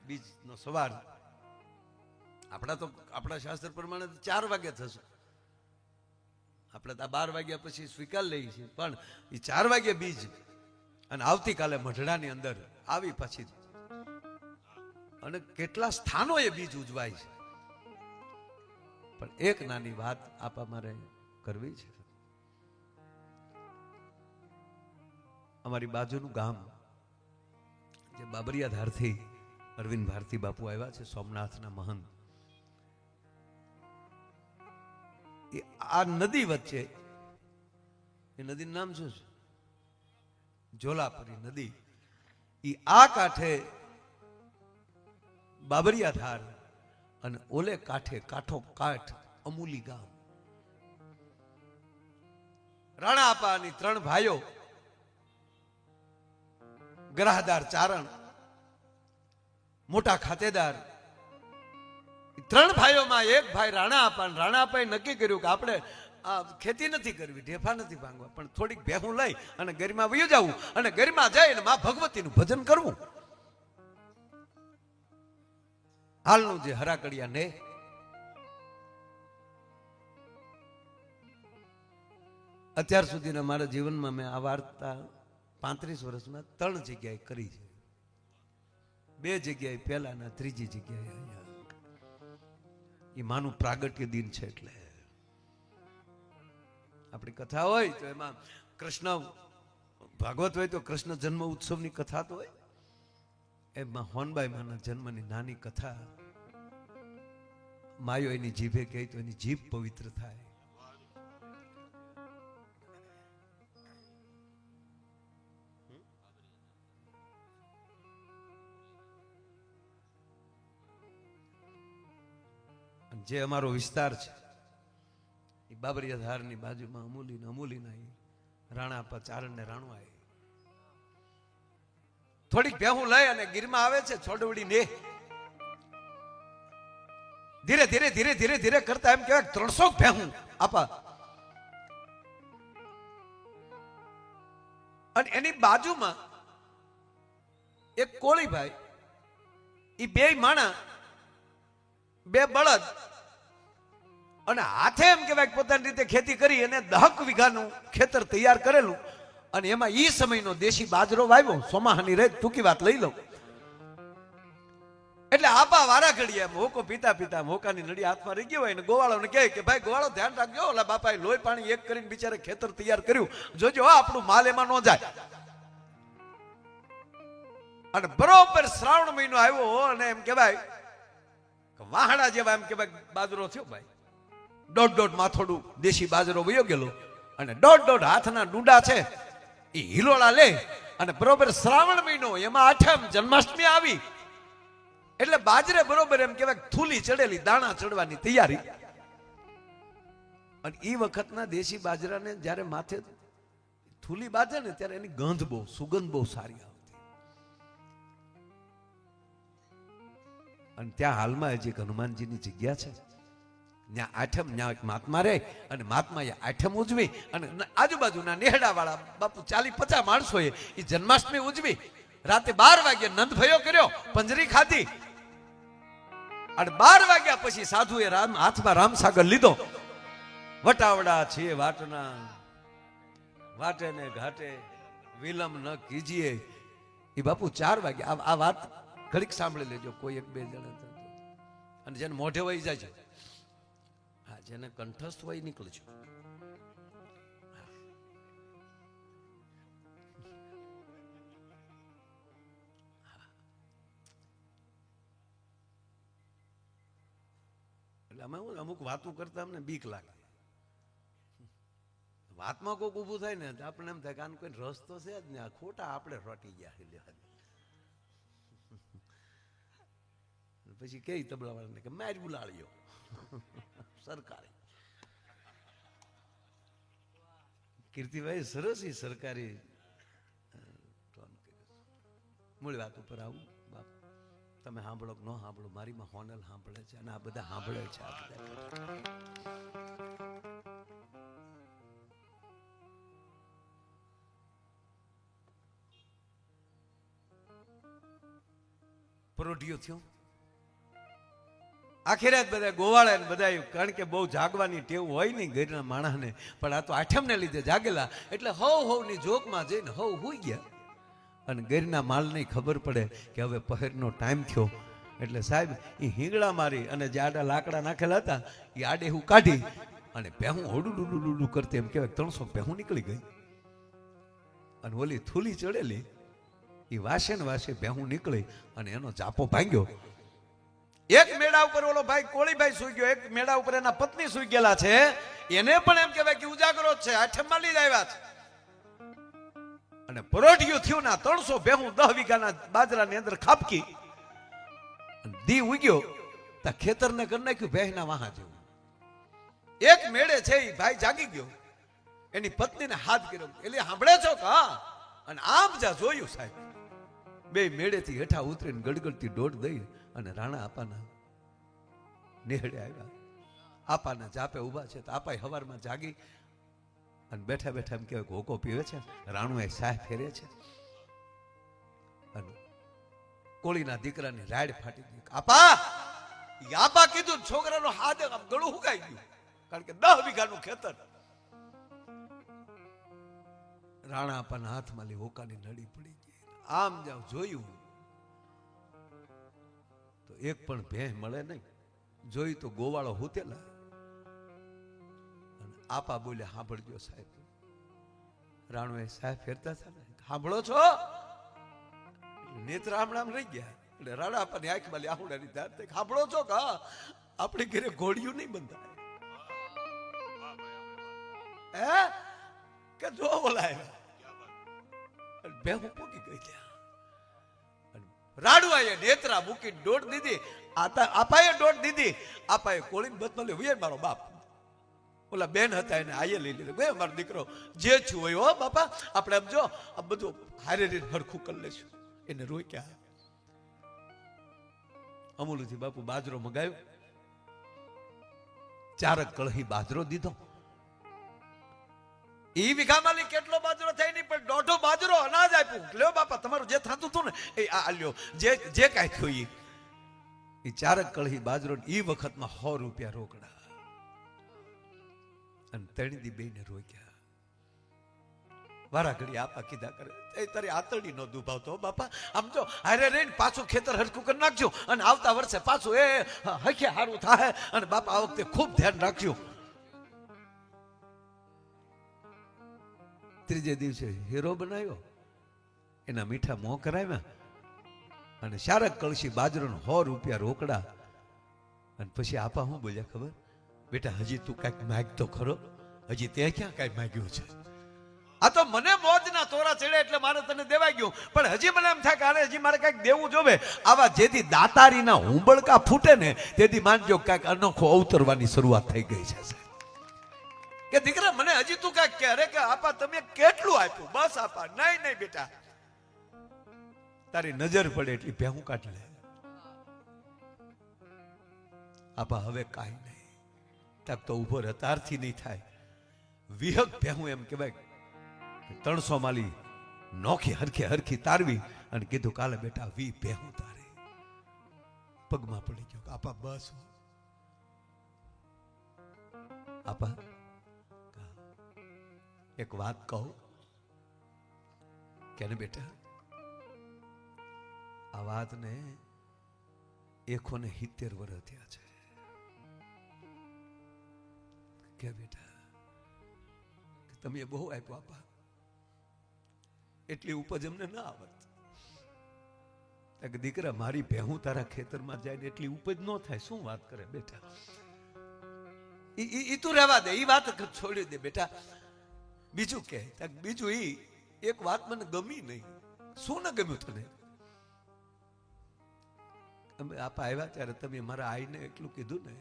બીજનો સવાર. આપણા શાસ્ત્ર પ્રમાણે 4 વાગે થશે. આપણે તો 12 વાગ્યા પછી સ્વીકાર લઈએ છીએ, પણ એ 4 વાગે બીજ અને આવતીકાલે મઢડાની અંદર આવી પછી અને કેટલા સ્થાનો એ બીજ ઉજવાય છે. પણ એક નાની વાત આપા મારે કરવી છે. અમારી બાજુનું ગામ જે બાબરિયાધારથી અરવિંદ ભારતી બાપુ આવ્યા છે, સોમનાથના મહંત. એ આ નદી વચ્ચે, એ નદીનું નામ શું છે? જોલાપરી નદી. એ આ કાંઠે બાબરિયાધાર અને ઓલે કાંઠે કાંઠો કાંઠ અમૂલી ગામ. રાણા આપાની 3 ભાઈઓ, ગ્રાહદાર ચારણ, મોટા ખાતેદાર. 3 ભાઈઓમાં એક ભાઈ રાણા આપાએ નક્કી કર્યું કે આપણે આ ખેતી નથી કરવી, ઢેફા નથી ભાંગવા, પણ થોડીક ભેહું લઈ અને ગરિમા વયું જવું અને ગરિમા જઈને માં ભગવતીનું ભજન કરવું. હાલનું જે હરાકડિયા ને અત્યાર સુધીના મારા જીવનમાં મેં આ વાર્તા 35 વર્ષમાં 3 જગ્યાએ કરી છે. 2 જગ્યાએ પહેલાના, 3જી જગ્યાએ અહીંયા. એ માનું પ્રાગટ્ય દિન છે એટલે આપણી કથા હોય તો એમાં કૃષ્ણ ભાગવત હોય તો કૃષ્ણ જન્મ ઉત્સવની કથા તો હોય, એમાં હોનબાઈ માના જન્મની નાની કથા. માયો એની જીભે કહે તો એની જીભ પવિત્ર થાય. જે અમારો વિસ્તાર છે એ બાબરિયાધારની બાજુમાં અમૂલીના રાણા આપા ચારણ ને રાણું આવે. થોડીક ભેહું લઈ અને ગીરમાં આવે છે છોડવડી ને ધીરે ધીરે ધીરે ધીરે ધીરે કરતા એમ કહેવાય 300 ભેહું આપા. અને એની બાજુમાં એક કોળીભાઈ, એ 2 માણા, 2 બળદ અને હાથે એમ કહેવાય પોતાની રીતે ખેતી કરી અને 10 વીઘાનું ખેતર તૈયાર કરેલું. અને એમાં ઈ સમયનો દેશી બાજરો વાવ્યો. સોમાહાની રેત ટૂંકી વાત લઈ લઉં એટલે આપા વારા ઘડીએ મોકો પીતા પીતા મોકાની નડી હાથમાં રહી ગયો હોય ને ગોવાળોને કહે કે ભાઈ ગોવાળો ધ્યાન રાખજો, ઓલા બાપાએ લોહી પાણી એક કરીને બિચારે ખેતર તૈયાર કર્યું, જોજો આપણું માલ એમાં ન જાય. અને બરોબર શ્રાવણ મહિનો આવ્યો અને એમ કહેવાય વાહડા જેવા એમ કહેવાય બાજરો થયો ભાઈ. 1.5 માથોડું દેશી બાજરો વયો ગયેલો અને 1.5 હાથના ડુંડા છે એ હિલોળા લે. અને બરોબર શ્રાવણ મહિનો, એમાં 8મ જન્માષ્ટમી આવી એટલે બાજરે બરોબર એમ કહેવાય થૂલી ચડેલી, દાણા ચડવાની તૈયારી. અને એ વખતના દેશી બાજરાને જ્યારે માથે થૂલી બાજે ને ત્યારે એની ગંધ બહુ, સુગંધ બહુ સારી આવતી. અને ત્યાં હાલમાં હજી હનુમાનજીની જગ્યા છે, ત્યાં 8મ, ત્યાં એક મહાત્મા રહે અને મહાત્માએ 8મ ઉજવી અને આજુબાજુના નેહડા વાળા બાપુ 40-50 માણસોએ એ જન્માષ્ટમી ઉજવી. રાતે 12 વાગ્યે નંદ ભયો કર્યો, પંજરી ખાધી અને 12 વાગ્યા પછી સાધુએ હાથમાં રામસાગર લીધો. વટાવડા છે વાટના, વાટે ને ઘાટે વિલંબ ન કીજીએ. એ બાપુ 4 વાગે આ વાત ઘડીક સાંભળી લેજો, કોઈ 1-2 જણા. અને જેને મોઢે વહી જાય છે, હા, જેને કંઠસ્થ હોય નીકળજો. એટલે અમે અમુક વાતો કરતા અમને બીક લાગે. વાતમાં કોઈક ઊભું થાય ને આપણે એમ થાય કે આને કોઈ રસ્તો છે જ ને, આ ખોટા આપણે રોટી ગયા. પછી કઈ તબલા વાળાને કે મારી બોલાડ્યો સરકારી. કીર્તિભાઈ સરસ સરકારી મૂળ વાત ઉપર આવું. બાપ તમે સાંભળો કે ન સાંભળો, મારીમાં હોનલ સાંભળે છે અને આ બધા સાંભળે છે. પરોઢિયું થયું. આખી રાત બધા ગોવાળા ને બધા, કારણ કે બહુ જાગવાની ટેવ હોય નહીં ઘરના માણસને, પણ આ તો આઠમને લીધે જાગેલા એટલે હવની જોગમાં જઈને હુઈ ગયા. અને ઘરના માલને ખબર પડે કે હવે પહેરનો ટાઈમ થયો એટલે સાહેબ એ હિંગડા મારી અને જે આડા લાકડા નાખેલા હતા એ આડે હું કાઢી અને પહેું હોડું કરતી, એમ કહેવાય 300 પહેું નીકળી ગઈ. અને ઓલી થૂલી ચડેલી એ વાસે ને વાસે પહેું નીકળી અને એનો ચાપો ભાંગ્યો. એક મેળા ઉપર ઓલો ભાઈ કોળીભાઈ સુઈ ગયો, એક મેળા ઉપર એના પત્ની સુઈ ગયેલા છે. એને પણ એમ કહેવાય કે ઉજાગરો જ છે, આઠમમાં લઈ આવ્યા છે. અને પરોઢિયું થયું ના 300 ભેહું 10 વીઘાના બાજરાની અંદર ખાપકી દી ઉગ્યો તા ખેતરને કરી નાખ્યું ભેહના વાહા જેવું. એક મેળે છે એ ભાઈ જાગી ગયો, એની પત્નીને હાથ કર્યો, એટલે સાંભળે છો કે હા? અને આમ જા જોયું સાહેબ, બે મેળેથી હેઠા ઉતરીને ગડગડતી દોડ દઈ અને રાણા આપાના નેહડે આવ્યા. આપાના જાપે ઉભા છે તો આપાએ હવારમાં જાગી અને બેઠા બેઠા એમ કહેવાય હોકો પીવે છે, રાણુએ સાહ ફેરે છે. અને કોળીના દીકરાની રાડ ફાટી ગઈ. આપા કીધું છોકરાનો હાથ ગળું હુકાઈ ગયું, કારણ કે 10 વીઘાનું ખેતર. રાણા આપાના હાથમાં લી હોકાની નડી પડી ગઈ. આમ જાવ જોયું તો એક પણ ભેં મળે નહીં. જોઈ તો ગોવાળો હુતેલા. અને આપા બોલ્યા સાંભળજો સાહેબ. રાણુએ સાહેબ ફેરતા હતા ને, સાંભળો છો? નેત્ર આમણામ રહી ગયા. એટલે રાણા આપાની આંખમાં લી આહુડાની ધાર થઈ. સાંભળો છો કે આપણે ઘરે ઘોડિયું નહીં બંધાય હે કે જો બોલાય ભેહું પૂકી ગઈ ત્યાં. રાડુઆએ નેત્રા મૂકી દોડ દીધી. આપાએ દોડ દીધી. આપાએ કોળીને બદલે વિયે મારો બાપ. ઓલા બેન હતા એને આયે લઈ લીધો. બે મારો દીકરો જે છું હોય હો બાપા, આપણે આમ જો આ બધું હારે રીત હરખું કરી લેશું. એને રોક્યા. અમૂલથી બાપુ બાજરો મગાવ્યો, 4 કળહી બાજરો દીધો. ઈ વીઘામાં કેટલો બાજરો થાય નહીં, પણ 1.5 બાજરો અનાજ આપ્યું. લ્યો બાપા તમારું જે થતું હતું ને એ આ લ્યો, જે કાંઈ થયું એ 4 કળહી બાજરો. ઈ વખતમાં 100 રૂપિયા રોકડા. અને તણીદી બેને રોક્યા. વારા ઘડી આપા કીધા કરે, એ તારી આતરડી નો દુભાવતો બાપા, આમ જો હારે રહીને પાછું ખેતર હરખું કરી નાખજો અને આવતા વર્ષે પાછું એ હખે હારું થાય. અને બાપા આ વખતે ખૂબ ધ્યાન રાખજો. ત્રીજે દિવસે હીરો બનાવ્યો, એના મીઠા મોં કરાવ્યા અને 4 કળશી બાજરો 100 રૂપિયા રોકડા. અને પછી આપા હું બોલ્યા ખબર? બેટા હજી તું કઈક માગ તો ખરો, હજી તે ક્યાં કઈ માગ્યું છે? આ તો મને મોજના તોરા ચડે એટલે મારે તને દેવાઈ ગયું, પણ હજી મને એમ થાય કે આને હજી મારે કઈક દેવું જોવે. આવા જેથી દાતારીના હુંબળકા ફૂટે ને તેથી માનજો કઈક અનોખો અવતરવાની શરૂઆત થઈ ગઈ છે કે દીકરા મને હજી તું કઈક કે. અરે કે આપા તમે કેટલું આપ્યું? બસ આપા. નહીં બેટા, તારી નજર પડે એટલી ભેહું કાઢી લે. આપા હવે કાંઈ નહીં. તક તો ઉભો રતારથી નહીં થાય. વિહક ભેહું એમ કહેવાય 300 માલી નોખી હરખી તારવી અને કીધું કાલે બેટા 20 ભેહું તારે. પગમાં પડી ગયો. આપા બસ. આપા એક વાત કહું કે ને બેટા, આ વાત ને 170 વર્ષ થયા છે કે બેટા તમે બહુ આપ્યું આપા, એટલી ઉપજ અમને ના આવત. દીકરા મારી ભેહું તારા ખેતરમાં જાય ને એટલી ઉપજ ન થાય. શું વાત કરે બેટા? ઈ તું રહેવા દે, ઈ વાત છોડી દે બેટા. બીજું કે બીજું એક વાત મને ગમી નહીં. શું ન ગમ્યું તને? તમે આપા આવ્યા ત્યારે તમે મારા આઈને એટલું કીધું ને,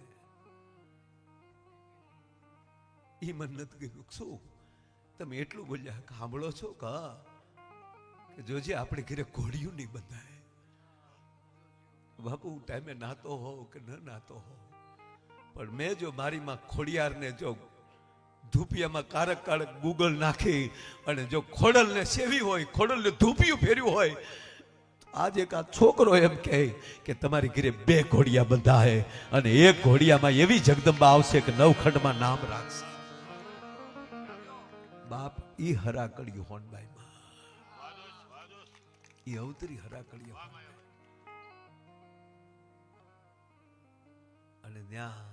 ઈ મને નથી ગમ્યું. શું તમે એટલું બોલ્યા? સાંભળો છો કે જોજે આપણે ઘરે ઘોડિયું નહીં બંધાય. બાપુ ટાઈમે નાતો હોવ કે ન નાતો હોવ, પણ મેં જો મારી માં ખોડિયારને જો ધૂપિયામાં કારક ગૂગલ નાખી અને જો ખોડલને સેવી હોય, ખોડલને ધૂપિયું ફેર્યું હોય, આજ એક આ છોકરો એમ કહે કે તમારી ઘરે 2 ઘોડિયા બંધાય અને એક ઘોડિયામાં એવી જગદંબા આવશે કે 9 ખંડમાં નામ રાખશે. બાપ ઈ હરા કળિયું હોનબાઈ માં, ઈ અવતરી હરા કળિયું હોનબાઈ. અને ત્યાં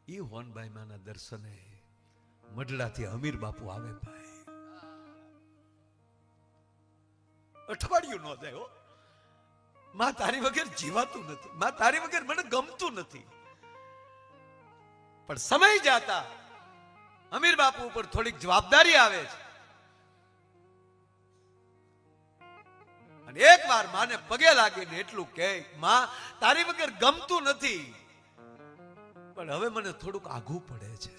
ઈ હોનબાઈ માના દર્શને મઢડાથી અમીર બાપુ આવે ભાઈ. અઠવાડિયું ન જાય હો. માં તારી વગર જીવાતું નથી, માં તારી વગર મને ગમતું નથી. પણ સમય જાતા અમીર બાપુ ઉપર થોડીક જવાબદારી આવે છે. અને એક વાર માને પગે લાગીને એટલું કહે, માં તારી વગર ગમતું નથી, પણ હવે મને થોડુંક આઘું પડે છે.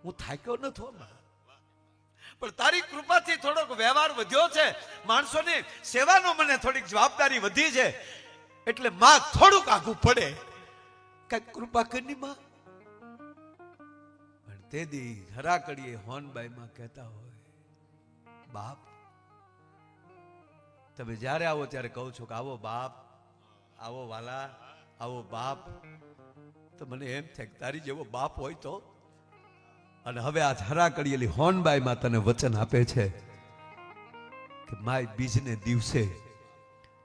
હું થાક્યો નથી માં, પણ તારી કૃપાથી થોડોક વ્યવહાર વધ્યો છે, માણસોની સેવાનો મને થોડીક જવાબદારી વધી છે, એટલે માં થોડુંક આઘું પડે, કઈક કૃપા કરી માં. પણ તે દી હરા કડીએ હોનબાઈ માં કહેતા હોય, બાપ તમે જ્યારે આવો ત્યારે કહું છો કે આવો બાપ, આવો વાલા, આવો બાપ. તો મને એમ થાય કે તારી જેવો બાપ હોય તો. અને હવે આ હરા કડીએલી હોનબાઈ માં તને વચન આપે છે કે માય બીજને દિવસે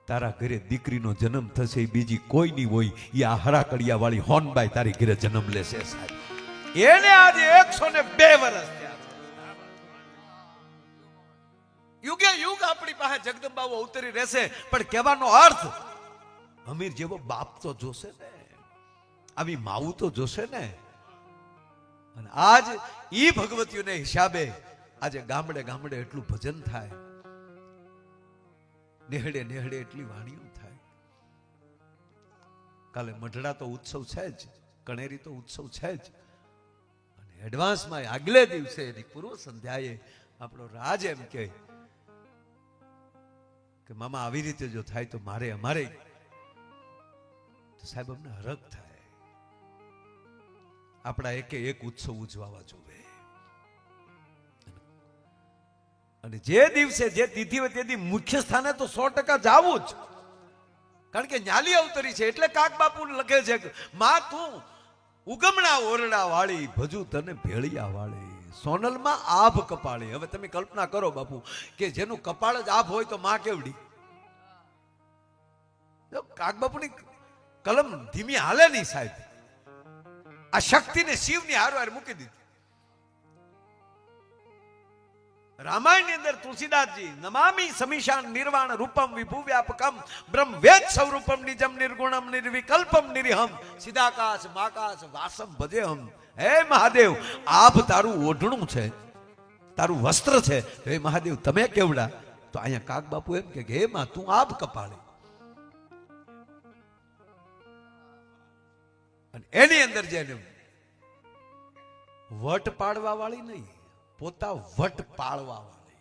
તારા ઘરે દીકરીનો જન્મ થશે, એ બીજી કોઈ નહીં હોય, એ આ હરા કડિયા વાળી હોનબાઈ તારી ઘરે જન્મ લેશે સાહેબ. એને આજે 102 વર્ષ થયા છે. યુગે યુગ આપણી પાસે જગદંબાઓ અવતરી રહેશે, પણ કહેવાનો અર્થ અમીર જેવો બાપ તો જોશે ને, આવી માવું તો જોશે ને. અને આજ ઈ ભગવતીઓને હિસાબે આજે ગામડે ગામડે એટલું ભજન થાય, નેહડે નેહડે એટલી વાણીઓ થાય. કાલે મઢડા તો ઉત્સવ છે જ, કણેરી તો ઉત્સવ છે જ, અને એડવાન્સમાં આગલે દિવસે એની પૂર્વ સંધ્યાએ આપણો રાજ એમ કે મામા આવી રીતે જો થાય તો અમારે તો સાહેબ અમને હરખ થાય. આપણા એક ઉત્સવ ઉજવાવા જોવે. અને જે દિવસે જે તિથિ હોય તેથી મુખ્ય સ્થાને તો 100% જાવું જ, કારણ કે ન્યાલી અવતરી છે. એટલે કાક બાપુ લખે છે કે માં તું ઉગમણા ઓરડા વાળી, ભજુ તને ભેળિયા વાળી, સોનલમાં આભ કપાળી. હવે તમે કલ્પના કરો બાપુ કે જેનું કપાળ જ આભ હોય તો માં કેવડી. કાક બાપુની કલમ ધીમી હાલે નહીં સાહેબ. આ શક્તિને શિવની હારવાર મૂકી દીધી. રામાયણની અંદર તુલસીદાસજી નમામિ સમીશાન નિર્વાણ રૂપમ વિભુ વ્યાપકમ બ્રહ્મ વેદ સ્વરૂપમ નિજમ નિર્ગુણમ નિર્વિકલ્પમ નિરિહમ સિદ્ધાકાશ માકાશ વાસમ ભજેહમ. હે મહાદેવ, આભ તારું ઓઢણું છે, તારું વસ્ત્ર છે. હે મહાદેવ તમે કેવડા? તો અહીંયા કાક બાપુ એમ કે હે માં તું આભ કપાળી. અને એની અંદર જેને વટ પાડવા વાળી નહીં, પોતા વટ પાળવા વાળી.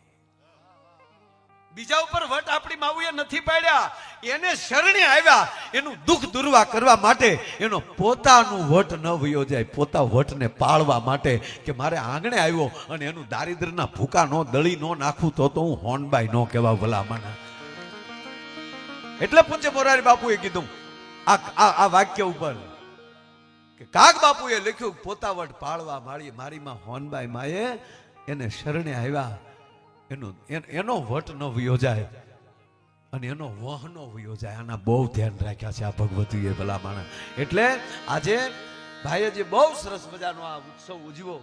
બીજા ઉપર વટ આપણી માવુએ નથી પાડ્યા, એને શરણે આવ્યા એનું દુઃખ દૂરવા કરવા માટે. એનો પોતાનું વટ ન વયો જાય, પોતા વટને પાળવા માટે કે મારે આંગણે આવ્યો અને એનું દારિદ્રના ભૂકા નો દળી નો નાખું તો હું હોનબાઈ નો કહેવા ભલામણા. એટલે પૂજ્ય મોરારી બાપુએ કીધું આ વાક્ય ઉપર કે કાક બાપુએ લખ્યું પોતાવટ પાળવા માળી, મારી માં હોનબાઈ માએ એને શરણે આવ્યા, એનો વટ ન વયો જાય અને એનો વહ ન વયો જાય. આના બહુ ધ્યાન રાખ્યા છે આ ભગવતીએ ભલામણા. એટલે આજે ભાઈએ જે બહુ સરસ મજાનો આ ઉત્સવ ઉજવો,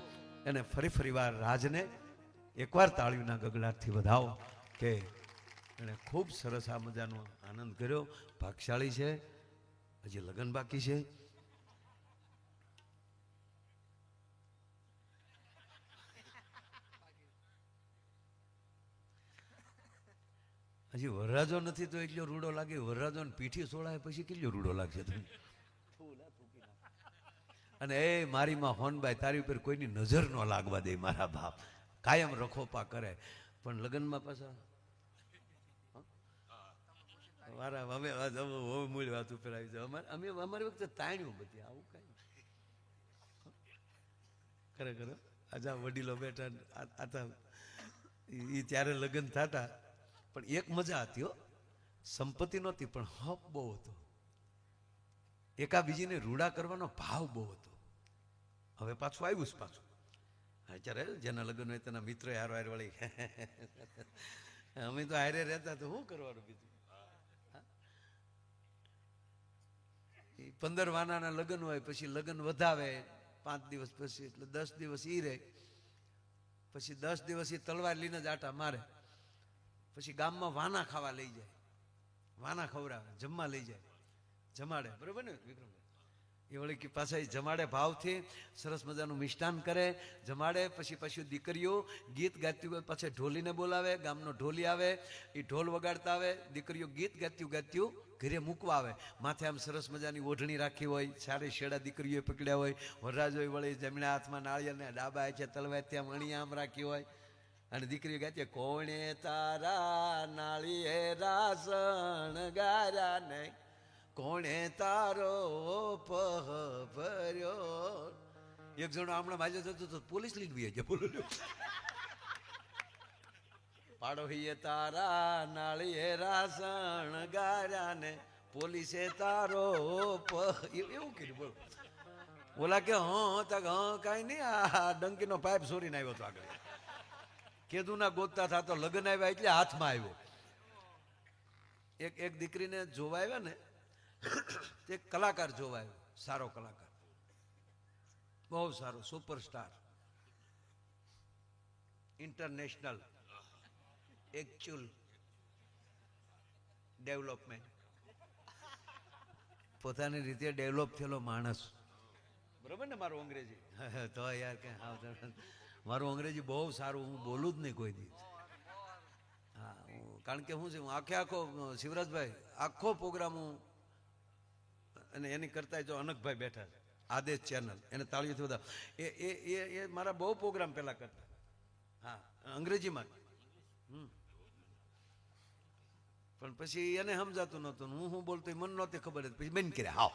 એને ફરી વાર રાજને એકવાર તાળીઓના ગગડાટથી વધાવો કે એને ખૂબ સરસ આ મજાનો આનંદ કર્યો. ભાગશાળી છે, હજી લગ્ન બાકી છે. હજી વરરાજો નથી તો એટલો રૂડો લાગે, વરરાજો પીઠી સોળાય પછી કેટલો રૂડો લાગશે તમે. અને એ મારી માં હોનબાઈ તારી ઉપર કોઈની નજર ન લાગવા દે મારા બાપ, કાયમ રખોપા કરે. પણ લગ્નમાં પાછા મૂળ વાત ઉપર આવી જાય. અમારી વખતે તાણ્યું બધી, આવું કઈ ખરેખર આજા વડીલો બેઠા એ ત્યારે લગ્ન થતા. પણ એક મજા હતી હો, સંપત્તિ નહોતી પણ હપ બહુ હતો. એકા બીજીને રૂડા કરવાનો ભાવ બહુ હતો. હવે પાછું આવ્યું છે પાછું. અત્યારે જેના લગ્ન હોય તેના મિત્રો હારો હાર વળી અમે તો હારે રહેતા તો શું કરવાનું બીજું. 15 વાનાના લગ્ન હોય, પછી લગ્ન વધાવે 5 દિવસ પછી, એટલે 10 દિવસ ઈ રહે, પછી 10 દિવસ ઈ તલવાર લઈને જ આટા મારે, પછી ગામમાં વાના ખાવા લઈ જાય, વાના ખવડાવે, જમવા લઈ જાય, જમાડે. બરોબર ને વિક્રમભાઈ? એ વળી કે પાછા એ જમાડે ભાવથી, સરસ મજાનું મિષ્ટાન કરે, જમાડે. પછી દીકરીઓ ગીત ગાતી હોય, પાછા ઢોલીને બોલાવે, ગામનો ઢોલી આવે, એ ઢોલ વગાડતા આવે, દીકરીઓ ગીત ગાત્યું ઘરે મૂકવા આવે. માથે આમ સરસ મજાની ઓઢણી રાખી હોય, સારી શેડા દીકરીઓએ પકડ્યા હોય, વરરાજ હોય વળી જમણા હાથમાં નાળિયેર ને ડાબા છે તલવાર ત્યાં મણી આમ રાખી હોય, અને દીકરીઓ ગાતી કોણે તારા નાળિયેરા શણગાર્યા ને, કોણે તારો પહ ભર્યો. એક જણો હમણાં બાજુ જતો તો પોલીસ લઈને બી ગયા, બોલો પાડોહીએ તારા નાળિયેરા શણગાર્યા ને, પોલીસે તારો એવું કીધું. બોલો ઓલા કે કાંઈ નહીં, આ ડંકીનો પાઇપ સોરીને આવ્યો હતો આગળ. કીધું ના ગોતતા થા તો લગ્ન આવ્યા એટલે હાથમાં આવ્યો. એક દીકરીને જોવા આવ્યા ને, એક કલાકાર જોવા આવ્યો, સારો કલાકાર, બહુ સારો, સુપરસ્ટાર, ઇન્ટરનેશનલ, એકચ્યુઅલ ડેવલપમેન્ટ, પોતાની રીતે ડેવલપ થયેલો માણસ. બરોબર ને મારું અંગ્રેજી? તો યાર કે મારું અંગ્રેજી બહુ સારું, હું બોલું જ નહીં કોઈ દિવસ. હા, કારણ કે હું છે, હું આખો શિવરાજભાઈ આખો પ્રોગ્રામ હું, અને એની કરતા જો અનકભાઈ બેઠા છે, આદેશ ચેનલ, એને તાળીઓથી બધા, એ મારા બહુ પ્રોગ્રામ પેલા કરતા. હા, અંગ્રેજીમાં. પણ પછી એને સમજાતું નહોતું, હું બોલતો મને નહોતી ખબર, પછી બંધ કર્યા. હાવ